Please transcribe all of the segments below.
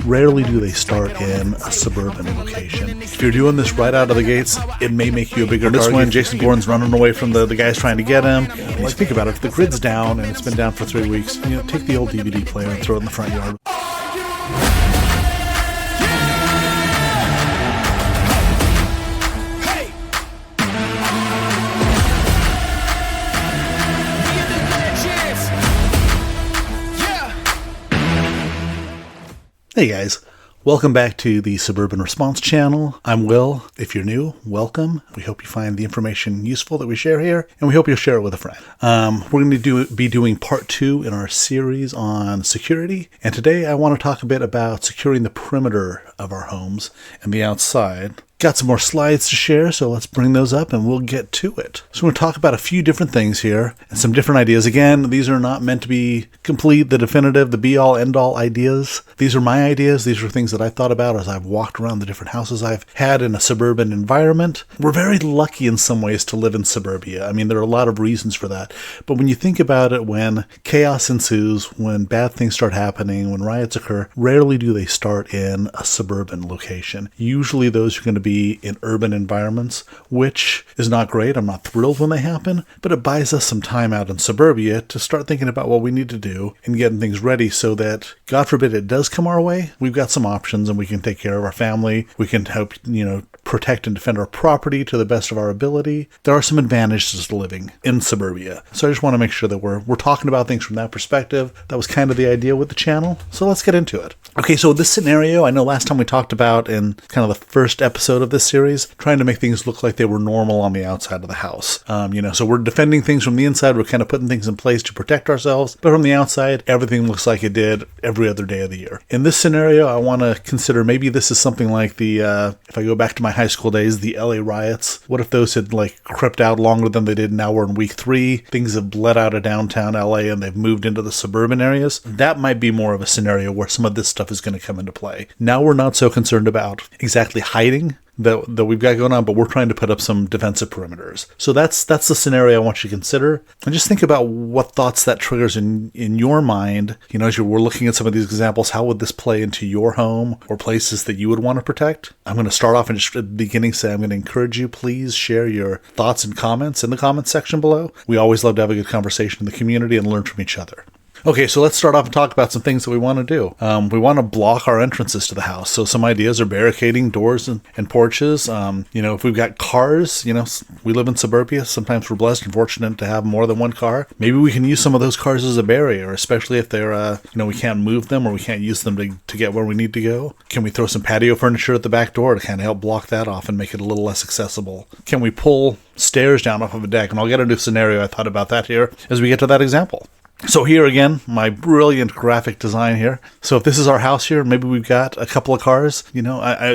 rarely do they start in a suburban location. If you're doing this right out of the gates, it may make you a bigger target. This one, Jason Bourne's running away from the guys trying to get him. Like, think about it. If the grid's down and it's been down for 3 weeks, take the old DVD player and throw it in the front yard. Hey guys, welcome back to the Suburban Response channel. I'm Will. If you're new, welcome. We hope you find the information useful that we share here, and we hope you'll share it with a friend. We're going to be doing part 2 in our series on security, and today I want to talk a bit about securing the perimeter of our homes and the outside. Got some more slides to share, so let's bring those up and we'll get to it. So we're going to talk about a few different things here and some different ideas. Again, these are not meant to be complete, the definitive, the be-all, end-all ideas. These are my ideas. These are things that I've thought about as I've walked around the different houses I've had in a suburban environment. We're very lucky in some ways to live in suburbia. I mean, there are a lot of reasons for that. But when you think about it, when chaos ensues, when bad things start happening, when riots occur, rarely do they start in a suburban location. Usually those are going to be in urban environments, which is not great. I'm not thrilled when they happen, but it buys us some time out in suburbia to start thinking about what we need to do and getting things ready so that, God forbid it does come our way, we've got some options and we can take care of our family. We can help, protect and defend our property to the best of our ability. There are some advantages to living in suburbia. So I just want to make sure that we're talking about things from that perspective. That was kind of the idea with the channel. So let's get into it. Okay, so this scenario, I know last time we talked about in kind of the first episode of this series, trying to make things look like they were normal on the outside of the house. So we're defending things from the inside. We're kind of putting things in place to protect ourselves. But from the outside, everything looks like it did every other day of the year. In this scenario, I want to consider maybe this is something like if I go back to my high school days, the LA riots. What if those had crept out longer than they did? Now we're in week 3. Things have bled out of downtown LA and they've moved into the suburban areas. That might be more of a scenario where some of this stuff is going to come into play. Now we're not so concerned about exactly hiding that we've got going on, but we're trying to put up some defensive perimeters. So that's the scenario I want you to consider. And just think about what thoughts that triggers in your mind. As we're looking at some of these examples, how would this play into your home or places that you would want to protect? I'm going to start off and just at the beginning say I'm going to encourage you, please share your thoughts and comments in the comments section below. We always love to have a good conversation in the community and learn from each other. Okay, so let's start off and talk about some things that we want to do. We want to block our entrances to the house. So some ideas are barricading doors and porches. If we've got cars, we live in suburbia. Sometimes we're blessed and fortunate to have more than one car. Maybe we can use some of those cars as a barrier, especially if they're, we can't move them or we can't use them to get where we need to go. Can we throw some patio furniture at the back door to kind of help block that off and make it a little less accessible? Can we pull stairs down off of a deck? And I'll get into a scenario. I thought about that here as we get to that example. So here again, my brilliant graphic design here. So if this is our house here, maybe we've got a couple of cars,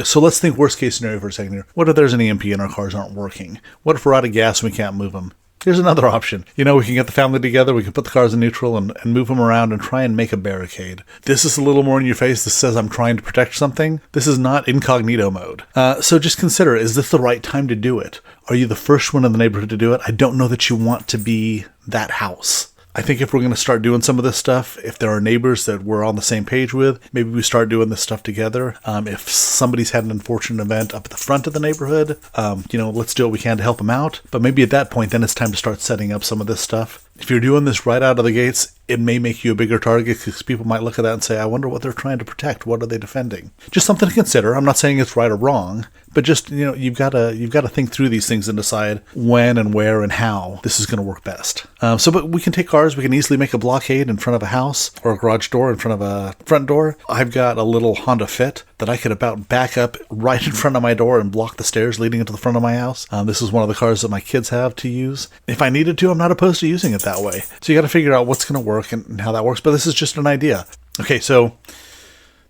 so let's think worst case scenario for a second here. What if there's an EMP and our cars aren't working? What if we're out of gas and we can't move them? Here's another option. We can get the family together, we can put the cars in neutral and move them around and try and make a barricade. This is a little more in your face. This says I'm trying to protect something. This is not incognito mode. So just consider, is this the right time to do it? Are you the first one in the neighborhood to do it? I don't know that you want to be that house. I think if we're going to start doing some of this stuff, if there are neighbors that we're on the same page with, maybe we start doing this stuff together. If somebody's had an unfortunate event up at the front of the neighborhood, let's do what we can to help them out. But maybe at that point, then it's time to start setting up some of this stuff. If you're doing this right out of the gates, it may make you a bigger target because people might look at that and say, I wonder what they're trying to protect. What are they defending? Just something to consider. I'm not saying it's right or wrong, but just, you've got to think through these things and decide when and where and how this is going to work best. But we can take cars. We can easily make a blockade in front of a house or a garage door in front of a front door. I've got a little Honda Fit that I could about back up right in front of my door and block the stairs leading into the front of my house. This is one of the cars that my kids have to use. If I needed to, I'm not opposed to using it that way. So you got to figure out what's going to work and how that works. But this is just an idea. Okay, so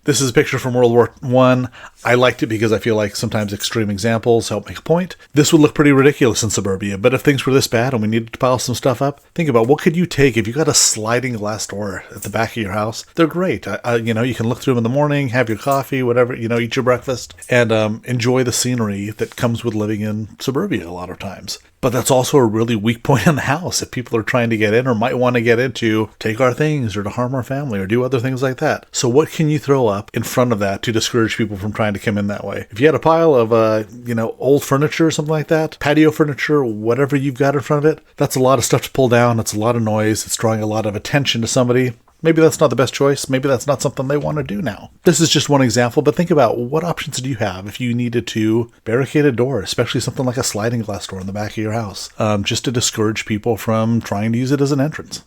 This is a picture from World War I. I liked it because I feel like sometimes extreme examples help make a point. This would look pretty ridiculous in suburbia, but if things were this bad and we needed to pile some stuff up, think about what could you take if you got a sliding glass door at the back of your house. They're great. You can look through them in the morning, have your coffee, whatever, eat your breakfast, and enjoy the scenery that comes with living in suburbia a lot of times. But that's also a really weak point in the house. If people are trying to get in or might want to get in to take our things or to harm our family or do other things like that. So what can you throw up up in front of that to discourage people from trying to come in that way. If you had a pile of, old furniture or something like that, patio furniture, whatever you've got in front of it, that's a lot of stuff to pull down. It's a lot of noise. It's drawing a lot of attention to somebody. Maybe that's not the best choice. Maybe that's not something they want to do now. This is just one example, but think about what options do you have if you needed to barricade a door, especially something like a sliding glass door in the back of your house, just to discourage people from trying to use it as an entrance.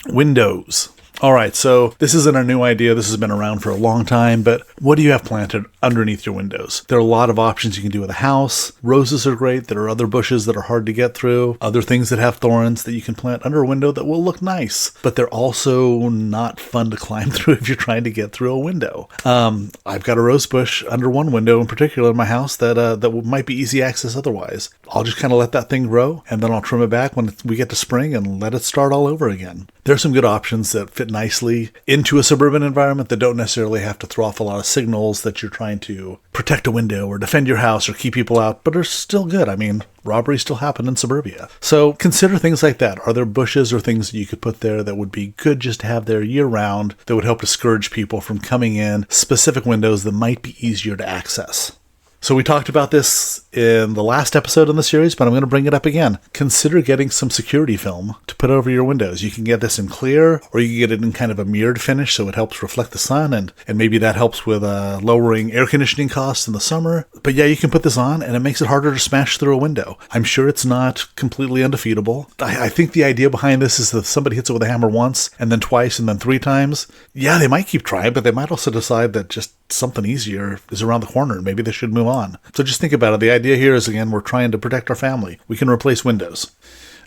Windows. All right, so this isn't a new idea. This has been around for a long time, but what do you have planted underneath your windows? There are a lot of options you can do with a house. Roses are great. There are other bushes that are hard to get through, other things that have thorns that you can plant under a window that will look nice, but they're also not fun to climb through if you're trying to get through a window. I've got a rose bush under one window in particular in my house that might be easy access otherwise. I'll just kind of let that thing grow, and then I'll trim it back when we get to spring and let it start all over again. There are some good options that fit nicely into a suburban environment that don't necessarily have to throw off a lot of signals that you're trying to protect a window or defend your house or keep people out, but are still good. I mean, robberies still happen in suburbia. So consider things like that. Are there bushes or things that you could put there that would be good just to have there year round that would help discourage people from coming in specific windows that might be easier to access? So we talked about this in the last episode in the series, but I'm going to bring it up again. Consider getting some security film to put over your windows. You can get this in clear, or you can get it in kind of a mirrored finish so it helps reflect the sun, and maybe that helps with lowering air conditioning costs in the summer. But yeah, you can put this on, and it makes it harder to smash through a window. I'm sure it's not completely undefeatable. I think the idea behind this is that if somebody hits it with a hammer once, and then twice, and then 3 times, yeah, they might keep trying, but they might also decide that just something easier is around the corner, and maybe they should move on. So just think about it. The idea here is, again, we're trying to protect our family. We can replace windows.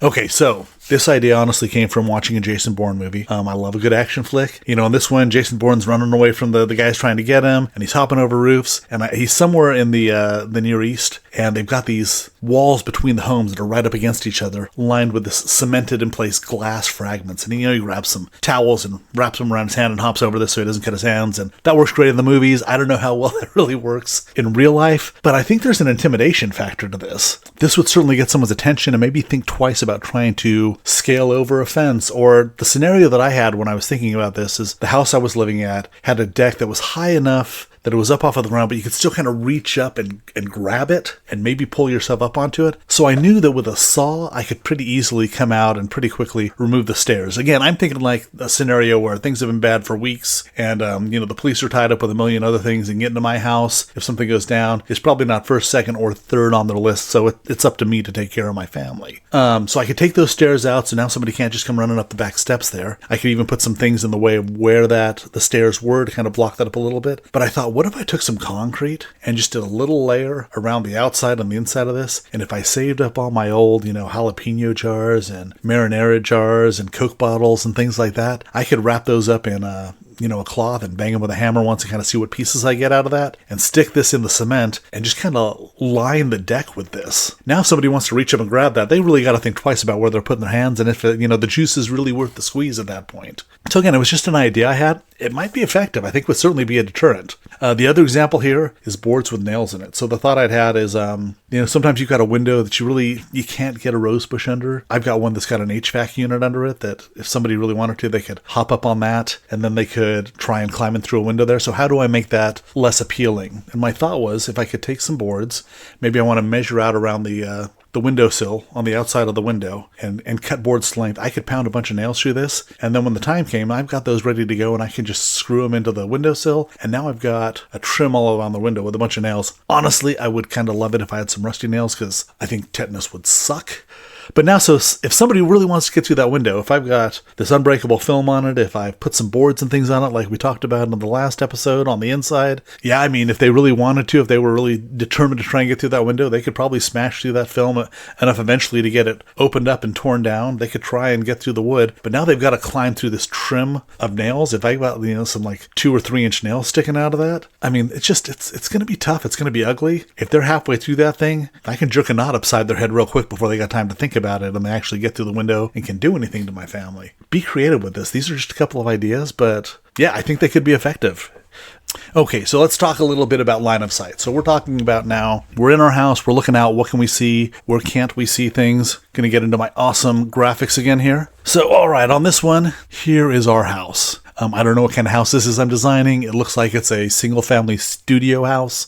Okay, so this idea honestly came from watching a Jason Bourne movie. I love a good action flick. You know, in this one, Jason Bourne's running away from the guys trying to get him, and he's hopping over roofs, and he's somewhere in the Near East, and they've got these walls between the homes that are right up against each other, lined with this cemented in place glass fragments. And he grabs some towels and wraps them around his hand and hops over this so he doesn't cut his hands, and that works great in the movies. I don't know how well that really works in real life, but I think there's an intimidation factor to this. This would certainly get someone's attention and maybe think twice about trying to scale over a fence. Or the scenario that I had when I was thinking about this is the house I was living at had a deck that was high enough that it was up off of the ground, but you could still kind of reach up and grab it and maybe pull yourself up onto it. So I knew that with a saw, I could pretty easily come out and pretty quickly remove the stairs. Again, I'm thinking like a scenario where things have been bad for weeks and, the police are tied up with a million other things, and getting to my house, if something goes down, is probably not first, second, or third on their list. So it's up to me to take care of my family. So I could take those stairs out, so now somebody can't just come running up the back steps there. I could even put some things in the way of where the stairs were to kind of block that up a little bit. But I thought, what if I took some concrete and just did a little layer around the outside and the inside of this? And if I saved up all my old, jalapeno jars and marinara jars and Coke bottles and things like that, I could wrap those up in a cloth and bang them with a hammer once and kind of see what pieces I get out of that, and stick this in the cement and just kind of line the deck with this. Now if somebody wants to reach up and grab that, they really got to think twice about where they're putting their hands and if the juice is really worth the squeeze at that point. So again, it was just an idea I had. It might be effective. I think it would certainly be a deterrent. The other example here is boards with nails in it. So the thought I'd had is, sometimes you've got a window that you can't get a rose bush under. I've got one that's got an HVAC unit under it that if somebody really wanted to, they could hop up on that and then they could try and climb in through a window there. So how do I make that less appealing? And my thought was, if I could take some boards, maybe I want to measure out around the windowsill on the outside of the window and cut boards to length. I could pound a bunch of nails through this, and then when the time came, I've got those ready to go, and I can just screw them into the windowsill, and now I've got a trim all around the window with a bunch of nails. Honestly, I would kind of love it if I had some rusty nails, because I think tetanus would suck. But now, so if somebody really wants to get through that window, if I've got this unbreakable film on it, if I put some boards and things on it like we talked about in the last episode on the inside, if they really wanted to, if they were really determined to try and get through that window, they could probably smash through that film enough eventually to get it opened up and torn down. They could try and get through the wood, but now they've got to climb through this trim of nails. If I got some like 2 or 3 inch nails sticking out of that, it's going to be tough. It's going to be ugly. If they're halfway through that thing, I can jerk a knot upside their head real quick before they got time to think about it and they actually get through the window and can do anything to my family. Be creative with this. These are just a couple of ideas, but yeah, I think they could be effective. Okay, so let's talk a little bit about line of sight. So we're talking about now, we're in our house, we're looking out, what can we see, where can't we see things? Gonna get into my awesome graphics again here. So, all right, on this one, here is our house. I don't know what kind of house this is I'm designing. It looks like it's a single family studio house.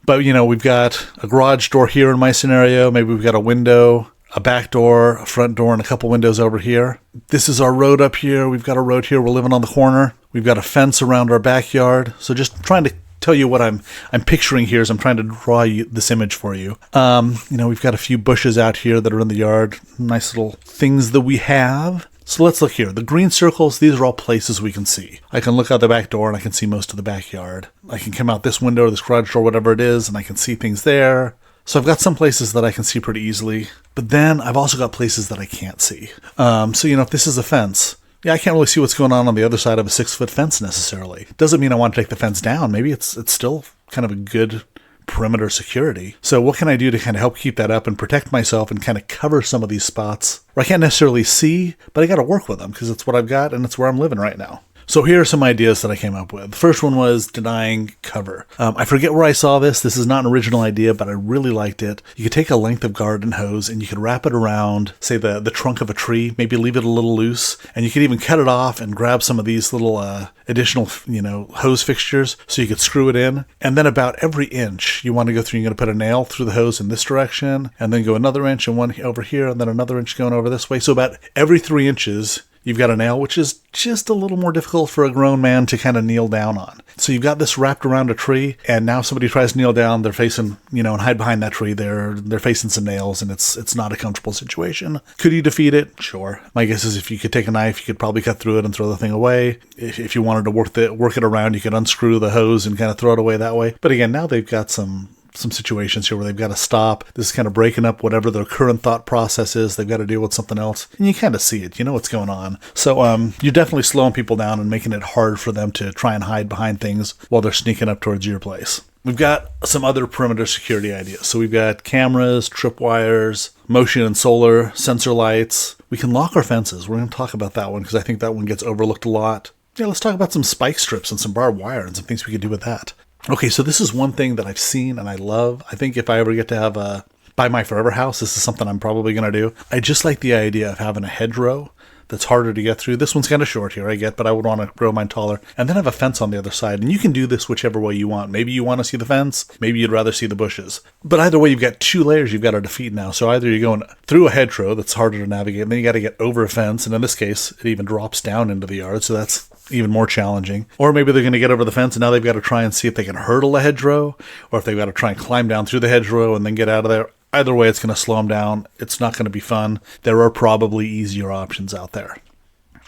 But we've got a garage door here in my scenario. Maybe we've got a window, a back door, a front door, and a couple windows over here. This is our road up here. We've got a road here. We're living on the corner. We've got a fence around our backyard. So just trying to tell you what I'm picturing here as I'm trying to draw this image for you. We've got a few bushes out here that are in the yard. Nice little things that we have. So let's look here. The green circles, these are all places we can see. I can look out the back door and I can see most of the backyard. I can come out this window or this garage door, whatever it is, and I can see things there. So I've got some places that I can see pretty easily, but then I've also got places that I can't see. If this is a fence, I can't really see what's going on the other side of a 6-foot fence necessarily. Doesn't mean I want to take the fence down. Maybe it's still kind of a good perimeter security. So what can I do to kind of help keep that up and protect myself and kind of cover some of these spots where I can't necessarily see, but I got to work with them because it's what I've got and it's where I'm living right now. So here are some ideas that I came up with. The first one was denying cover. I forget where I saw this. This is not an original idea, but I really liked it. You could take a length of garden hose and you could wrap it around, say, the trunk of a tree, maybe leave it a little loose, and you could even cut it off and grab some of these little additional, hose fixtures so you could screw it in. And then about every inch you want to go through, you're going to put a nail through the hose in this direction, and then go another inch and one over here, and then another inch going over this way. So about every 3 inches, you've got a nail, which is just a little more difficult for a grown man to kind of kneel down on. So you've got this wrapped around a tree, and now somebody tries to kneel down, they're facing, and hide behind that tree, they're facing some nails, and it's not a comfortable situation. Could you defeat it? Sure. My guess is if you could take a knife, you could probably cut through it and throw the thing away. If you wanted to work it around, you could unscrew the hose and kind of throw it away that way. But again, now they've got some situations here where they've got to stop. This is kind of breaking up whatever their current thought process is. They've got to deal with something else. And you kind of see it. You know what's going on. So you're definitely slowing people down and making it hard for them to try and hide behind things while they're sneaking up towards your place. We've got some other perimeter security ideas. So we've got cameras, tripwires, motion and solar, sensor lights. We can lock our fences. We're going to talk about that one because I think that one gets overlooked a lot. Yeah, let's talk about some spike strips and some barbed wire and some things we could do with that. Okay, so this is one thing that I've seen and I love. I think if I ever get to buy my forever house, this is something I'm probably going to do. I just like the idea of having a hedgerow that's harder to get through. This one's kind of short here, I get, but I would want to grow mine taller. And then have a fence on the other side. And you can do this whichever way you want. Maybe you want to see the fence. Maybe you'd rather see the bushes. But either way, you've got 2 layers you've got to defeat now. So either you're going through a hedgerow that's harder to navigate, and then you got to get over a fence. And in this case, it even drops down into the yard. So that's even more challenging. Or maybe they're going to get over the fence and now they've got to try and see if they can hurdle the hedgerow, or if they've got to try and climb down through the hedgerow and then get out of there. Either way, it's going to slow them down. It's not going to be fun. There are probably easier options out there.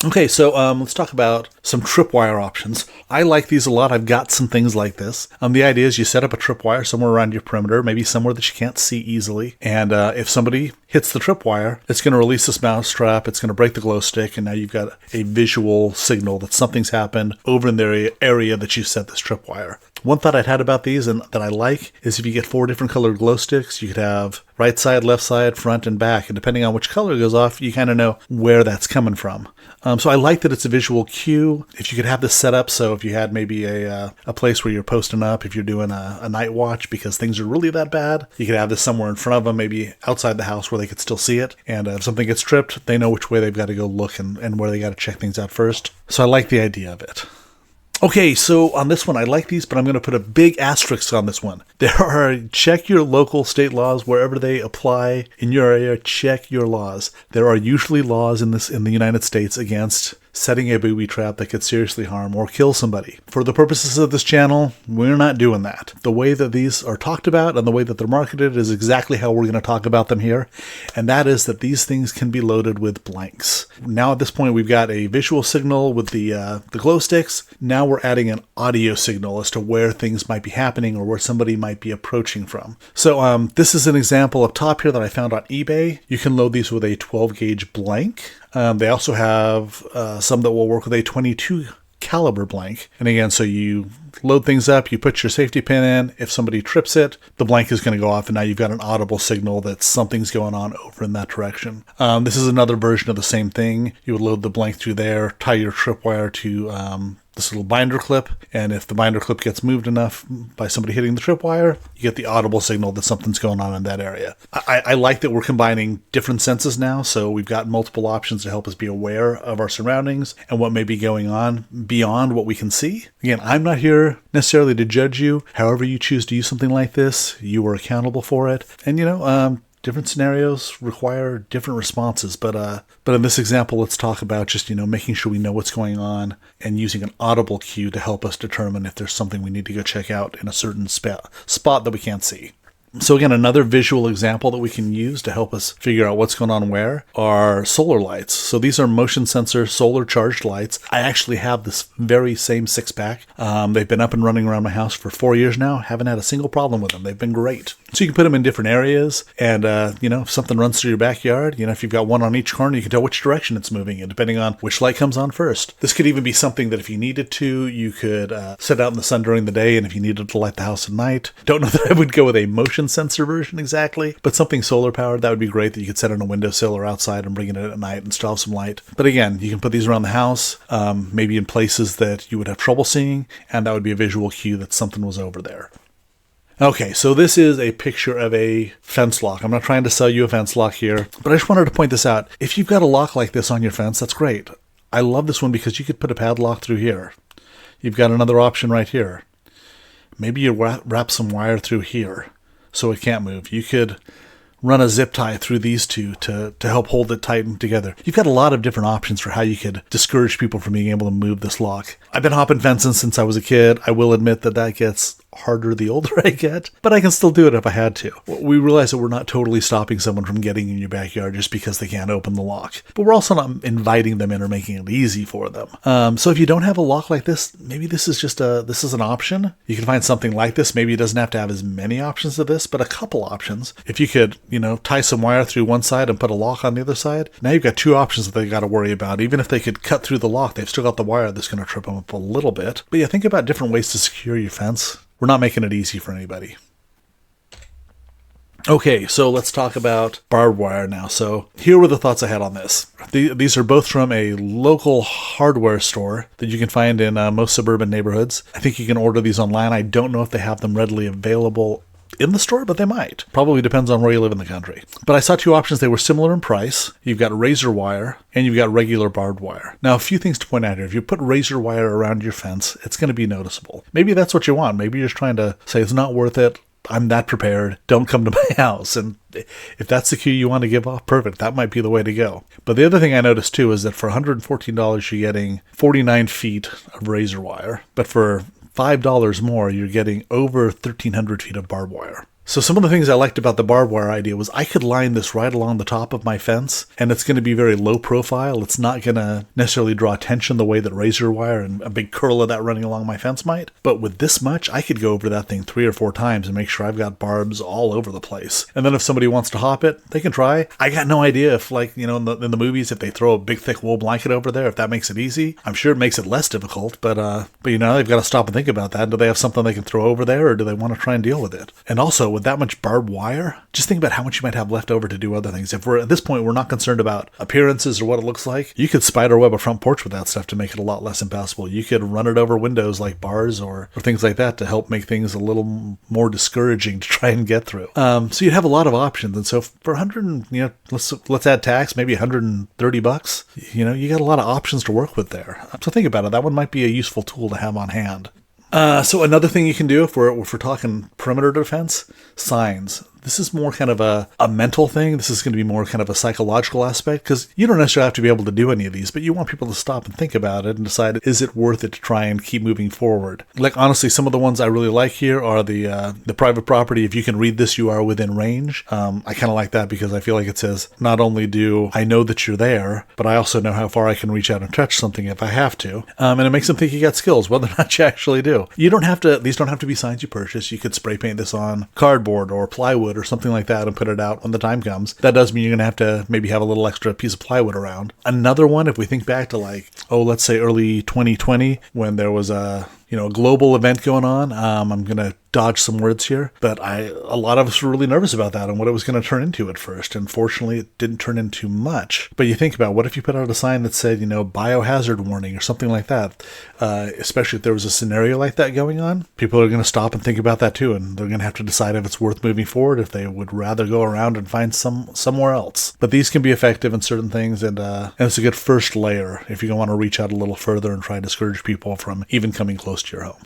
Okay, so let's talk about some tripwire options. I like these a lot. I've got some things like this. The idea is you set up a tripwire somewhere around your perimeter, maybe somewhere that you can't see easily. And if somebody hits the tripwire, it's going to release this mousetrap. It's going to break the glow stick. And now you've got a visual signal that something's happened over in the area that you set this tripwire. One thought I'd had about these and that I like is if you get 4 different colored glow sticks, you could have right side, left side, front, and back. And depending on which color goes off, you kind of know where that's coming from. So I like that it's a visual cue. If you could have this set up, so if you had maybe a place where you're posting up, if you're doing a night watch because things are really that bad, you could have this somewhere in front of them, maybe outside the house where they could still see it. And if something gets tripped, they know which way they've got to go look and where they got to check things out first. So I like the idea of it. Okay, so on this one, I like these, but I'm going to put a big asterisk on this one. Check your local state laws wherever they apply in your area. Check your laws. There are usually laws in the United States against setting a booby trap that could seriously harm or kill somebody. For the purposes of this channel, we're not doing that. The way that these are talked about and the way that they're marketed is exactly how we're going to talk about them here, and that is that these things can be loaded with blanks. Now at this point, we've got a visual signal with the glow sticks. Now we're adding an audio signal as to where things might be happening or where somebody might be approaching from. So this is an example up top here that I found on eBay. You can load these with a 12 gauge blank. They also have some that will work with a .22 caliber blank. And again, so you load things up, you put your safety pin in. If somebody trips it, the blank is going to go off, and now you've got an audible signal that something's going on over in that direction. This is another version of the same thing. You would load the blank through there, tie your tripwire to this little binder clip, and if the binder clip gets moved enough by somebody hitting the tripwire, you get the audible signal that something's going on in that area. I like that we're combining different senses now, so we've got multiple options to help us be aware of our surroundings and what may be going on beyond what we can see. Again, I'm not here necessarily to judge you. However you choose to use something like this, you are accountable for it. And different scenarios require different responses, but in this example, let's talk about just, making sure we know what's going on and using an audible cue to help us determine if there's something we need to go check out in a certain spot that we can't see. So again, another visual example that we can use to help us figure out what's going on where are solar lights. So these are motion sensor solar charged lights. I actually have this very same 6-pack. They've been up and running around my house for 4 years now. Haven't had a single problem with them. They've been great. So you can put them in different areas, and if something runs through your backyard, if you've got one on each corner, you can tell which direction it's moving in, depending on which light comes on first. This could even be something that if you needed to, you could sit out in the sun during the day, and if you needed to light the house at night. Don't know that I would go with a motion sensor version exactly, but something solar powered, that would be great, that you could set on a windowsill or outside and bring it in at night and still have some light. But again, you can put these around the house, maybe in places that you would have trouble seeing, and that would be a visual cue that something was over there. Okay, so this is a picture of a fence lock. I'm not trying to sell you a fence lock here, but I just wanted to point this out. If you've got a lock like this on your fence, that's great. I love this one because you could put a padlock through here. You've got another option right here. Maybe you wrap some wire through here so it can't move. You could run a zip tie through these two to help hold it tight and together. You've got a lot of different options for how you could discourage people from being able to move this lock. I've been hopping fences since I was a kid. I will admit that gets harder the older I get, but I can still do it if I had to. We realize that we're not totally stopping someone from getting in your backyard just because they can't open the lock, but we're also not inviting them in or making it easy for them. So if you don't have a lock like this, maybe this is an option. You can find something like this. Maybe it doesn't have to have as many options as this, but a couple options. If you could, tie some wire through one side and put a lock on the other side, now you've got two options that they got to worry about. Even if they could cut through the lock, they've still got the wire that's going to trip them up a little bit. But yeah, think about different ways to secure your fence. We're not making it easy for anybody. Okay, so let's talk about barbed wire now. So here were the thoughts I had on this. These are both from a local hardware store that you can find in most suburban neighborhoods. I think you can order these online. I don't know if they have them readily available in the store, but they might. Probably depends on where you live in the country. But I saw two options. They were similar in price. You've got razor wire and you've got regular barbed wire. Now, a few things to point out here. If you put razor wire around your fence, it's going to be noticeable. Maybe that's what you want. Maybe you're just trying to say it's not worth it. I'm that prepared. Don't come to my house. And if that's the cue you want to give off, perfect. That might be the way to go. But the other thing I noticed too is that for $114, you're getting 49 feet of razor wire. But for $5 more, you're getting over 1,300 feet of barbed wire. So some of the things I liked about the barbed wire idea was I could line this right along the top of my fence, and it's going to be very low profile. It's not going to necessarily draw attention the way that razor wire and a big curl of that running along my fence might. But with this much, I could go over that thing 3 or 4 times and make sure I've got barbs all over the place. And then if somebody wants to hop it, they can try. I got no idea if, in the movies, if they throw a big thick wool blanket over there, if that makes it easy. I'm sure it makes it less difficult, but they've got to stop and think about that. Do they have something they can throw over there, or do they want to try and deal with it? And also, with that much barbed wire, just think about how much you might have left over to do other things. If we're at this point, we're not concerned about appearances or what it looks like. You could spider web a front porch with that stuff to make it a lot less impassable. You could run it over windows like bars or things like that to help make things a little more discouraging to try and get through. So you'd have a lot of options. And so for 100, let's add tax, maybe $130. You got a lot of options to work with there. So think about it. That one might be a useful tool to have on hand. So another thing you can do if we're talking perimeter defense, signs. This is more kind of a mental thing. This is going to be more kind of a psychological aspect, because you don't necessarily have to be able to do any of these, but you want people to stop and think about it and decide, is it worth it to try and keep moving forward? Like, honestly, some of the ones I really like here are the private property. If you can read this, you are within range. I kind of like that because I feel like it says, not only do I know that you're there, but I also know how far I can reach out and touch something if I have to. And it makes them think you got skills, whether or not you actually do. These don't have to be signs you purchase. You could spray paint this on cardboard or plywood or something like that and put it out when the time comes. That does mean you're going to have to maybe have a little extra piece of plywood around. Another one, if we think back to let's say early 2020, when there was a global event going on. I'm going to dodge some words here, but a lot of us were really nervous about that and what it was going to turn into at first. And fortunately, it didn't turn into much. But you think about, what if you put out a sign that said, biohazard warning or something like that? Especially if there was a scenario like that going on, people are going to stop and think about that too, and they're going to have to decide if it's worth moving forward, if they would rather go around and find somewhere else. But these can be effective in certain things, and it's a good first layer if you want to reach out a little further and try to discourage people from even coming close to your home.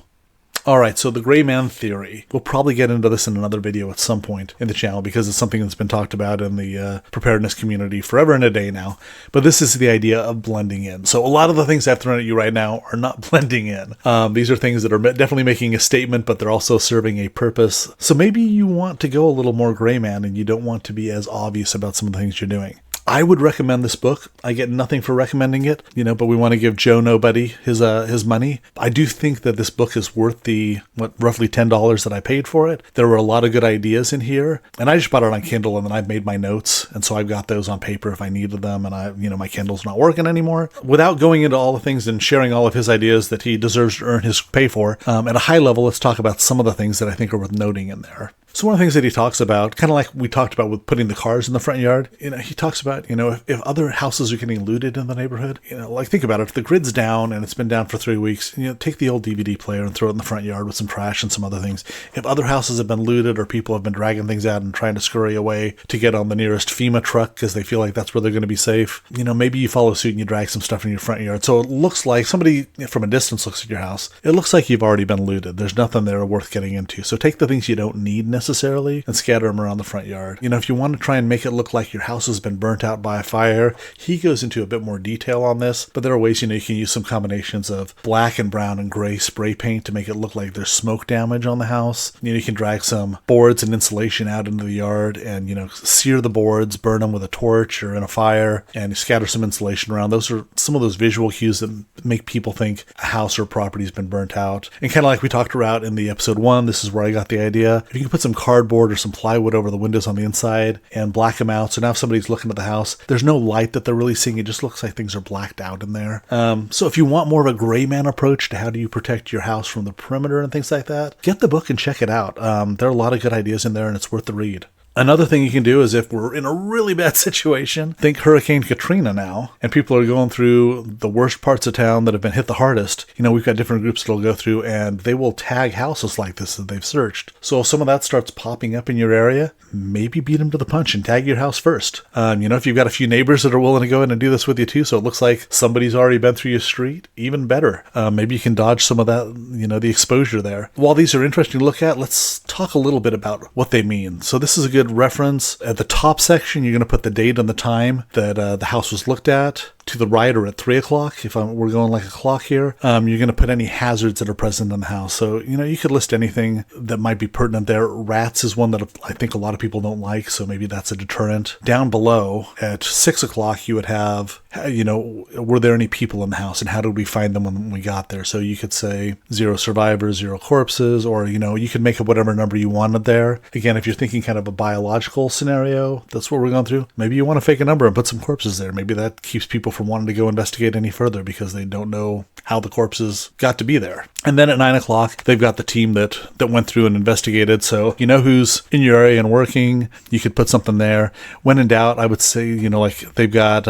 All right, so the gray man theory. We'll probably get into this in another video at some point in the channel because it's something that's been talked about in the preparedness community forever and a day now. But this is the idea of blending in. So a lot of the things I've thrown at you right now are not blending in. These are things that are definitely making a statement, but they're also serving a purpose. So maybe you want to go a little more gray man and you don't want to be as obvious about some of the things you're doing. I would recommend this book. I get nothing for recommending it, but we want to give Joe Nobody his money. I do think that this book is worth the, roughly $10 that I paid for it. There were a lot of good ideas in here, and I just bought it on Kindle, and then I've made my notes, and so I've got those on paper if I needed them, and my Kindle's not working anymore. Without going into all the things and sharing all of his ideas that he deserves to earn his pay for, at a high level, let's talk about some of the things that I think are worth noting in there. So one of the things that he talks about, kind of like we talked about with putting the cars in the front yard, he talks about, if other houses are getting looted in the neighborhood, think about it. If the grid's down and it's been down for 3 weeks, take the old DVD player and throw it in the front yard with some trash and some other things. If other houses have been looted or people have been dragging things out and trying to scurry away to get on the nearest FEMA truck because they feel like that's where they're going to be safe, maybe you follow suit and you drag some stuff in your front yard. So it looks like somebody from a distance looks at your house. It looks like you've already been looted. There's nothing there worth getting into. So take the things you don't need necessarily and scatter them around the front yard. If you want to try and make it look like your house has been burnt out by a fire, he goes into a bit more detail on this, but there are ways, you can use some combinations of black and brown and gray spray paint to make it look like there's smoke damage on the house. You can drag some boards and insulation out into the yard and, sear the boards, burn them with a torch or in a fire, and scatter some insulation around. Those are some of those visual cues that make people think a house or property has been burnt out. And kind of like we talked about in the episode 1, this is where I got the idea. If you can put some cardboard or some plywood over the windows on the inside and black them out, so now if somebody's looking at the house, there's no light that they're really seeing. It just looks like things are blacked out in there. So if you want more of a gray man approach to how do you protect your house from the perimeter and things like that, get the book and check it out. There are a lot of good ideas in there and it's worth the read. Another thing you can do is if we're in a really bad situation, think Hurricane Katrina now, and people are going through the worst parts of town that have been hit the hardest. We've got different groups that'll go through and they will tag houses like this that they've searched. So if some of that starts popping up in your area, maybe beat them to the punch and tag your house first. If you've got a few neighbors that are willing to go in and do this with you too, so it looks like somebody's already been through your street, even better. Maybe you can dodge some of that, the exposure there. While these are interesting to look at, let's talk a little bit about what they mean. So this is a good reference. At the top section, you're going to put the date and the time that the house was looked at. To the right or at 3 o'clock, we're going like a clock here, you're going to put any hazards that are present in the house. So, you could list anything that might be pertinent there. Rats is one that I think a lot of people don't like, so maybe that's a deterrent. Down below, at 6 o'clock, you would have, were there any people in the house and how did we find them when we got there? So you could say 0 survivors, 0 corpses, or, you could make up whatever number you wanted there. Again, if you're thinking kind of a biological scenario, that's what we're going through. Maybe you want to fake a number and put some corpses there. Maybe that keeps people from wanting to go investigate any further because they don't know how the corpses got to be there. And then at 9 o'clock, they've got the team that went through and investigated. So you know who's in your area and working. You could put something there. When in doubt, I would say, like they've got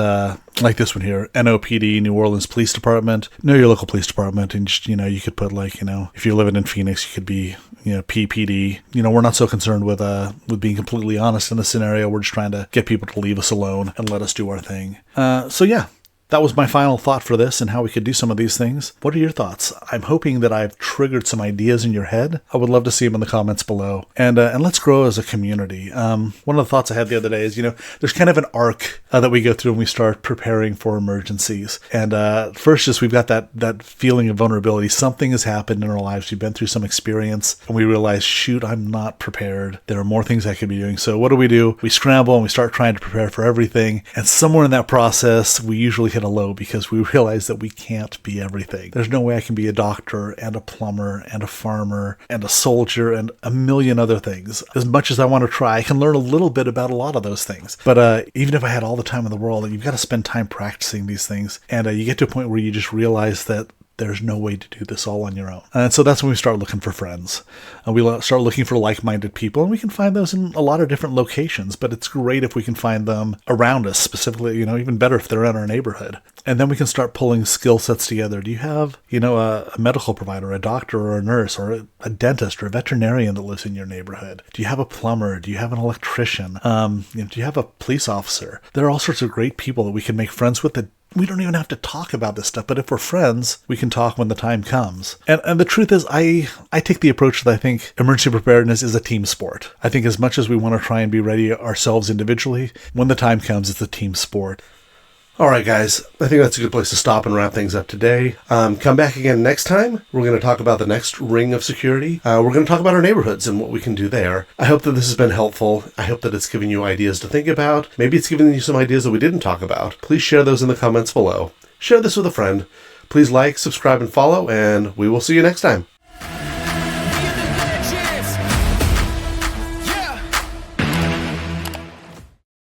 like this one here, NOPD, New Orleans Police Department. Know your local police department, and just, you could put if you're living in Phoenix, you could be PPD. We're not so concerned with being completely honest in this scenario. We're just trying to get people to leave us alone and let us do our thing. So yeah. That was my final thought for this and how we could do some of these things. What are your thoughts? I'm hoping that I've triggered some ideas in your head. I would love to see them in the comments below. And let's grow as a community. One of the thoughts I had the other day is, there's kind of an arc that we go through when we start preparing for emergencies. And first, just we've got that feeling of vulnerability. Something has happened in our lives. We've been through some experience and we realize, shoot, I'm not prepared. There are more things I could be doing. So what do? We scramble and we start trying to prepare for everything. And somewhere in that process, we usually hit a low because we realize that we can't be everything. There's no way I can be a doctor and a plumber and a farmer and a soldier and a million other things. As much as I want to try, I can learn a little bit about a lot of those things. But even if I had all the time in the world, you've got to spend time practicing these things. And you get to a point where you just realize that there's no way to do this all on your own. And so that's when we start looking for friends. And we start looking for like-minded people, and we can find those in a lot of different locations, but it's great if we can find them around us, specifically, even better if they're in our neighborhood. And then we can start pulling skill sets together. Do you have, a medical provider, a doctor or a nurse or a dentist or a veterinarian that lives in your neighborhood? Do you have a plumber? Do you have an electrician? Do you have a police officer? There are all sorts of great people that we can make friends with that we don't even have to talk about this stuff, but if we're friends, we can talk when the time comes. And the truth is, I take the approach that I think emergency preparedness is a team sport. I think as much as we want to try and be ready ourselves individually, when the time comes, it's a team sport. All right, guys, I think that's a good place to stop and wrap things up today. Come back again next time. We're going to talk about the next ring of security. We're going to talk about our neighborhoods and what we can do there. I hope that this has been helpful. I hope that it's given you ideas to think about. Maybe it's given you some ideas that we didn't talk about. Please share those in the comments below. Share this with a friend. Please like, subscribe, and follow, and we will see you next time.